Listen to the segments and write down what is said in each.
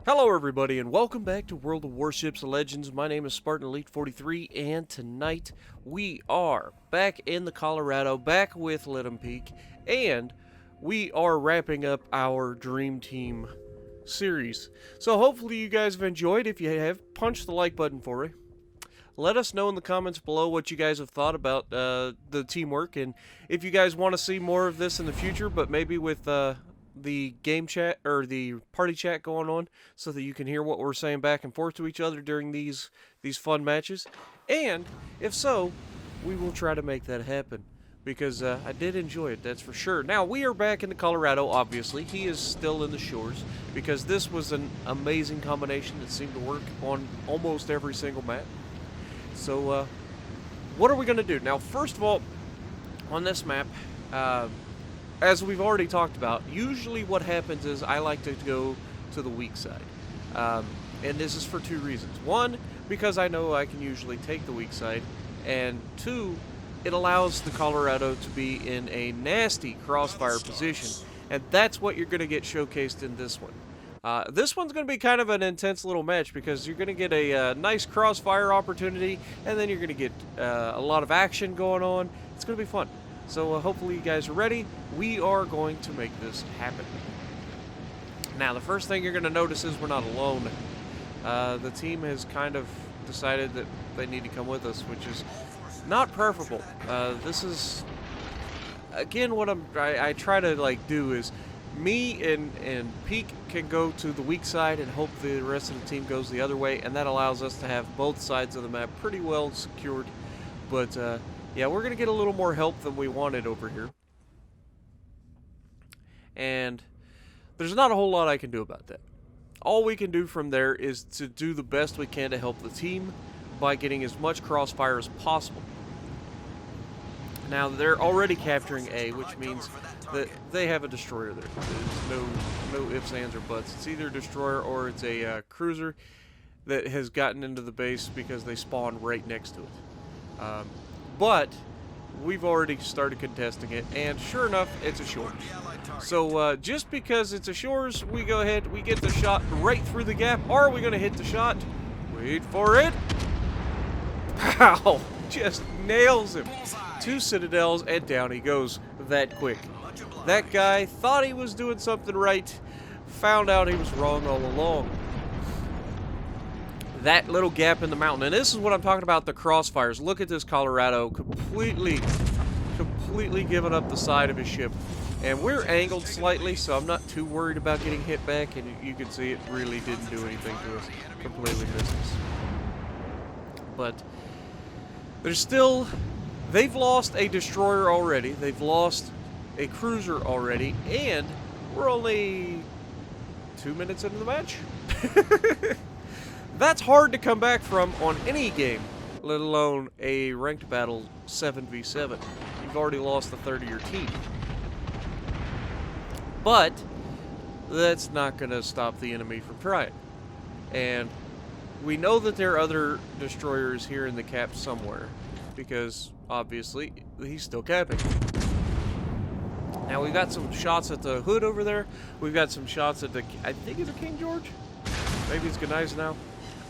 Hello everybody and welcome back to World of Warships Legends. My name is Spartan Elite 43 and tonight we are back in the Colorado, back with Let 'em Peak, and we are wrapping up our Dream Team series. So hopefully you guys have enjoyed. If you have, punch the like button for me. Let us know in the comments below what you guys have thought about the teamwork, and if you guys want to see more of this in the future, but maybe with the game chat or the party chat going on so that you can hear what we're saying back and forth to each other during these fun matches. And if so, we will try to make that happen because I did enjoy it, that's for sure. Now, we are back in the Colorado, obviously. He is still in the shores because this was an amazing combination that seemed to work on almost every single map. So, what are we going to do? Now, first of all, on this map, as we've already talked about, usually what happens is I like to go to the weak side. And this is for two reasons. One, because I know I can usually take the weak side. And two, it allows the Colorado to be in a nasty crossfire position. And that's what you're going to get showcased in this one. This one's going to be kind of an intense little match because you're going to get a nice crossfire opportunity. And then you're going to get a lot of action going on. It's going to be fun. So hopefully you guys are ready. We are going to make this happen. Now, the first thing you're going to notice is we're not alone. The team has kind of decided that they need to come with us, which is not preferable. This is, again, what I try to like do is me and Peak can go to the weak side and hope the rest of the team goes the other way, and that allows us to have both sides of the map pretty well secured. But yeah, we're going to get a little more help than we wanted over here. And there's not a whole lot I can do about that. All we can do from there is to do the best we can to help the team by getting as much crossfire as possible. Now, they're already capturing A, which means that they have a destroyer there. There's no ifs, ands, or buts. It's either a destroyer or it's a cruiser that has gotten into the base because they spawned right next to it. But we've already started contesting it, and sure enough, it's a shores. So just because it's a shores, we go ahead, we get the shot right through the gap. Are we going to hit the shot? Wait for it. Pow! Just nails him. 2 citadels, and down he goes that quick. That guy thought he was doing something right, found out he was wrong all along. That little gap in the mountain, and this is what I'm talking about, the crossfires. Look at this Colorado completely giving up the side of his ship. And we're angled slightly, so I'm not too worried about getting hit back, and you can see it really didn't do anything to us. Completely missed us. But there's still, they've lost a destroyer already, they've lost a cruiser already, and we're only 2 minutes into the match. That's hard to come back from on any game, let alone a ranked battle 7v7. You've already lost a third of your team. But that's not going to stop the enemy from trying. And we know that there are other destroyers here in the cap somewhere, because obviously he's still capping. Now we've got some shots at the hood over there. We've got some shots at the, I think it's a King George? Maybe it's Gunnies now.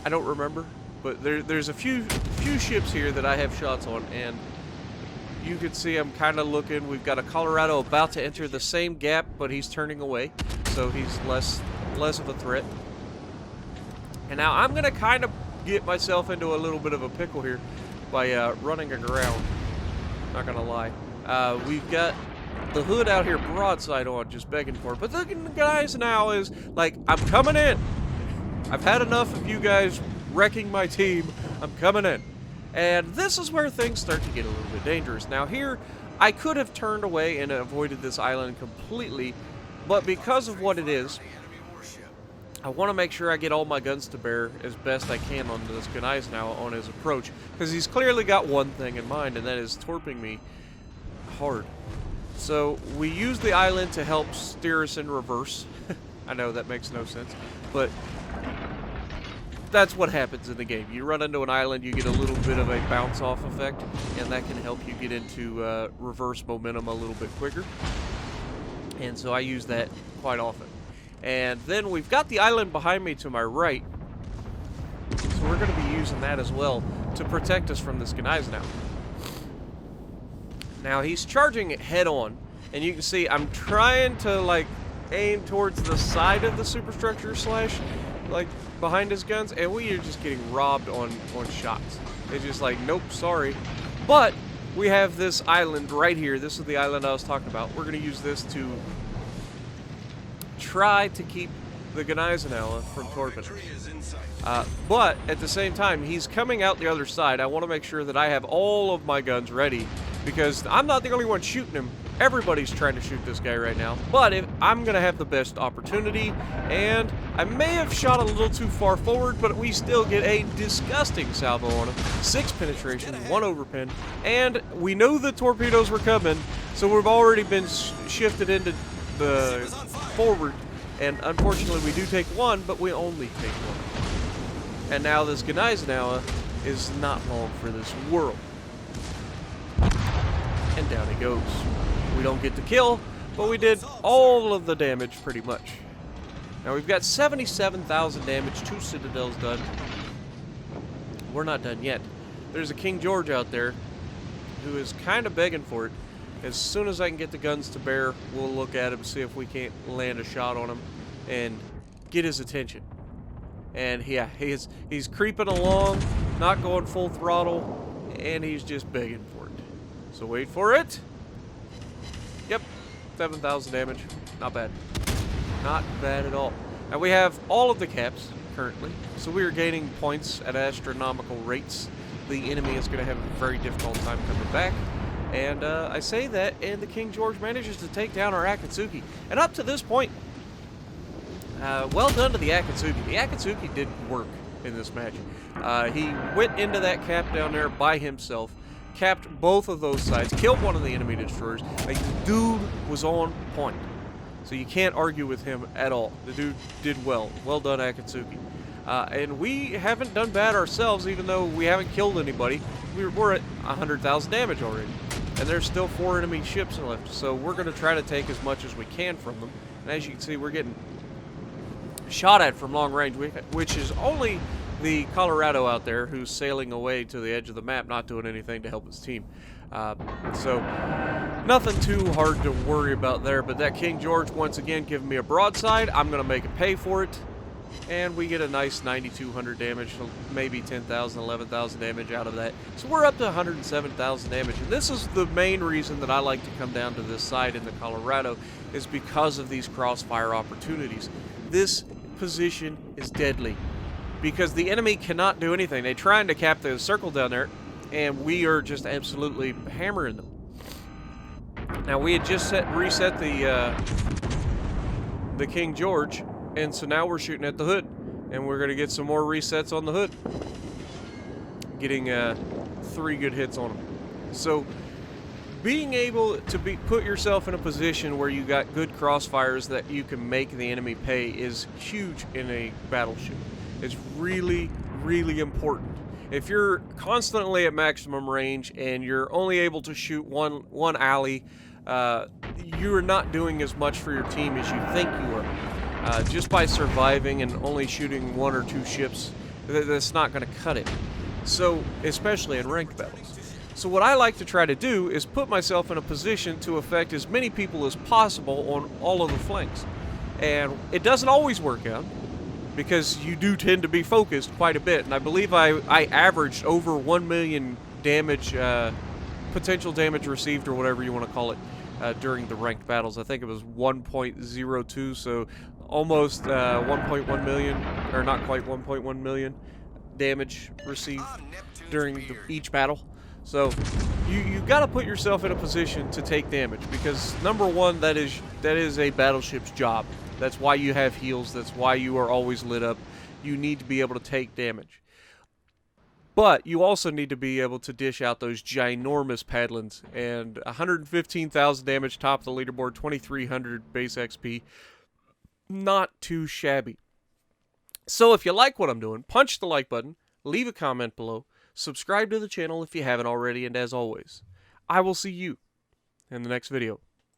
I don't remember, but there's a few ships here that I have shots on, and you can see I'm kind of looking. We've got a Colorado about to enter the same gap, but he's turning away, so he's less of a threat. And now I'm going to kind of get myself into a little bit of a pickle here by running aground. Not going to lie. We've got the hood out here broadside on, just begging for it. But the guys now is like, I'm coming in. I've had enough of you guys wrecking my team. I'm coming in. And this is where things start to get a little bit dangerous. Now here, I could have turned away and avoided this island completely, but because of what it is, I want to make sure I get all my guns to bear as best I can on this Gunnies now on his approach, because he's clearly got one thing in mind, and that is torping me hard. So we use the island to help steer us in reverse. I know that makes no sense, but that's what happens in the game. You run into an island, you get a little bit of a bounce-off effect, and that can help you get into reverse momentum a little bit quicker. And so I use that quite often. And then we've got the island behind me to my right. So we're going to be using that as well to protect us from this Gneisenau. Now he's charging it head on, and you can see I'm trying to like aim towards the side of the superstructure slash like behind his guns, and we are just getting robbed on shots. It's just like, nope, sorry. But we have this island right here. This is the island I was talking about. We're going to use this to try to keep the Gneisenau from torpedoing. But at the same time, he's coming out the other side. I want to make sure that I have all of my guns ready, because I'm not the only one shooting him. Everybody's trying to shoot this guy right now. But I'm going to have the best opportunity, and I may have shot a little too far forward, but we still get a disgusting salvo on him. 6 penetration, 1 overpin, and we know the torpedoes were coming, so we've already been shifted into the forward, and unfortunately we do take 1, but we only take 1. And now this Gneisenau is not long for this world. And down he goes. We don't get the kill, but we did all of the damage pretty much. Now we've got 77,000 damage, 2 citadels done. We're not done yet. There's a King George out there who is kind of begging for it. As soon as I can get the guns to bear, we'll look at him, see if we can't land a shot on him and get his attention. And yeah, he's creeping along, not going full throttle, and he's just begging for it. So wait for it. Yep, 7,000 damage. Not bad. Not bad at all. Now we have all of the caps currently, so we are gaining points at astronomical rates. The enemy is going to have a very difficult time coming back. And I say that, and the King George manages to take down our Akatsuki. And up to this point, well done to the Akatsuki. The Akatsuki did work in this match. He went into that cap down there by himself, capped both of those sides, killed one of the enemy destroyers. Like, the dude was on point. So you can't argue with him at all. The dude did well. Well done, Akatsuki. And we haven't done bad ourselves, even though we haven't killed anybody. We're at 100,000 damage already. And there's still 4 enemy ships left. So we're going to try to take as much as we can from them. And as you can see, we're getting shot at from long range, which is only the Colorado out there who's sailing away to the edge of the map, not doing anything to help his team. So nothing too hard to worry about there. But that King George, once again, giving me a broadside. I'm going to make it pay for it. And we get a nice 9,200 damage, maybe 10,000, 11,000 damage out of that. So we're up to 107,000 damage. And this is the main reason that I like to come down to this side in the Colorado, is because of these crossfire opportunities. This position is deadly because the enemy cannot do anything. They're trying to cap the circle down there, and we are just absolutely hammering them. Now, we had just reset the King George, and so now we're shooting at the hood, and we're going to get some more resets on the hood. Getting 3 good hits on them. So being able to put yourself in a position where you got good crossfires that you can make the enemy pay is huge in a battleship. It's really, really important. If you're constantly at maximum range and you're only able to shoot one alley, you are not doing as much for your team as you think you are. Just by surviving and only shooting 1 or 2 ships, that's not going to cut it. So, especially in ranked battles. So what I like to try to do is put myself in a position to affect as many people as possible on all of the flanks. And it doesn't always work out, because you do tend to be focused quite a bit. And I believe I averaged over 1 million damage, potential damage received, or whatever you want to call it, during the ranked battles. I think it was 1.02, so almost 1.1 million, or not quite 1.1 million damage received during each battle. So you got to put yourself in a position to take damage, because number one, that is a battleship's job. That's why you have heals. That's why you are always lit up. You need to be able to take damage. But you also need to be able to dish out those ginormous paddlings. And 115,000 damage, top of the leaderboard, 2,300 base XP. Not too shabby. So if you like what I'm doing, punch the like button, leave a comment below, subscribe to the channel if you haven't already, and as always, I will see you in the next video.